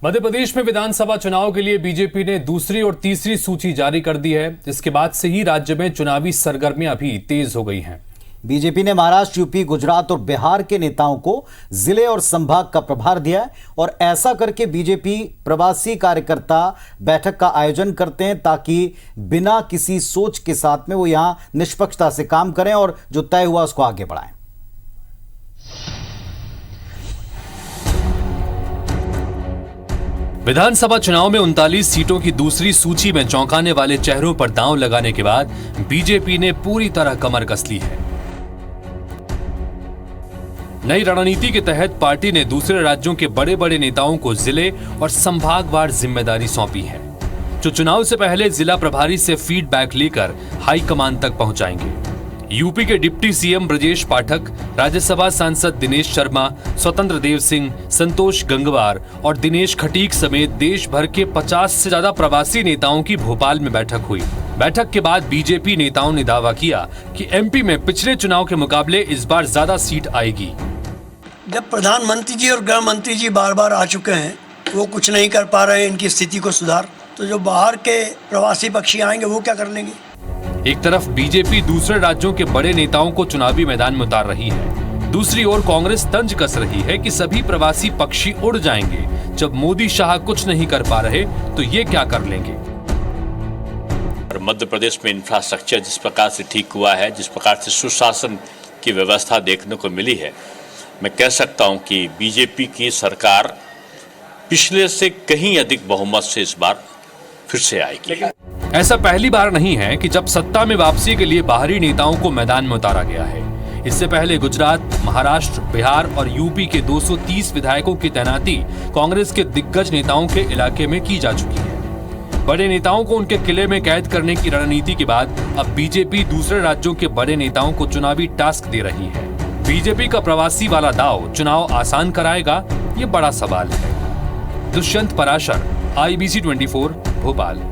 मध्य प्रदेश में विधानसभा चुनाव के लिए बीजेपी ने दूसरी और तीसरी सूची जारी कर दी है, जिसके बाद से ही राज्य में चुनावी सरगर्मियां भी तेज हो गई हैं। बीजेपी ने महाराष्ट्र, यूपी, गुजरात और बिहार के नेताओं को जिले और संभाग का प्रभार दिया है और ऐसा करके बीजेपी प्रवासी कार्यकर्ता बैठक का आयोजन करते हैं ताकि बिना किसी सोच के साथ में वो यहां निष्पक्षता से काम करें और जो तय हुआ उसको आगे बढ़ाएं। विधानसभा चुनाव में 39 सीटों की दूसरी सूची में चौंकाने वाले चेहरों पर दांव लगाने के बाद बीजेपी ने पूरी तरह कमर कस ली है। नई रणनीति के तहत पार्टी ने दूसरे राज्यों के बड़े बड़े नेताओं को जिले और संभागवार जिम्मेदारी सौंपी है, जो चुनाव से पहले जिला प्रभारी से फीडबैक लेकर हाईकमान तक पहुंचाएंगे। यूपी के डिप्टी सीएम ब्रजेश पाठक, राज्यसभा सांसद दिनेश शर्मा, स्वतंत्र देव सिंह, संतोष गंगवार और दिनेश खटीक समेत देश भर के 50 से ज्यादा प्रवासी नेताओं की भोपाल में बैठक हुई। बैठक के बाद बीजेपी नेताओं ने दावा किया कि एमपी में पिछले चुनाव के मुकाबले इस बार ज्यादा सीट आएगी। जब प्रधानमंत्री जी और गृह मंत्री जी बार बार आ चुके हैं, वो कुछ नहीं कर पा रहे हैं इनकी स्थिति को सुधार, तो जो बाहर के प्रवासी पक्षी आएंगे वो क्या कर लेंगे। एक तरफ बीजेपी दूसरे राज्यों के बड़े नेताओं को चुनावी मैदान में उतार रही है, दूसरी ओर कांग्रेस तंज कस रही है कि सभी प्रवासी पक्षी उड़ जाएंगे। जब मोदी शाह कुछ नहीं कर पा रहे तो ये क्या कर लेंगे। मध्य प्रदेश में इंफ्रास्ट्रक्चर जिस प्रकार से ठीक हुआ है, जिस प्रकार से सुशासन की व्यवस्था देखने को मिली है, मैं कह सकता हूं कि बीजेपी की सरकार पिछले से कहीं अधिक बहुमत से इस बार फिर से आएगी। ऐसा पहली बार नहीं है कि जब सत्ता में वापसी के लिए बाहरी नेताओं को मैदान में उतारा गया है। इससे पहले गुजरात, महाराष्ट्र, बिहार और यूपी के 230 विधायकों की तैनाती कांग्रेस के दिग्गज नेताओं के इलाके में की जा चुकी है। बड़े नेताओं को उनके किले में कैद करने की रणनीति के बाद अब बीजेपी दूसरे राज्यों के बड़े नेताओं को चुनावी टास्क दे रही है। बीजेपी का प्रवासी वाला दाव चुनाव आसान कराएगा, ये बड़ा सवाल है। दुष्यंत पराशर, IBC 24, भोपाल।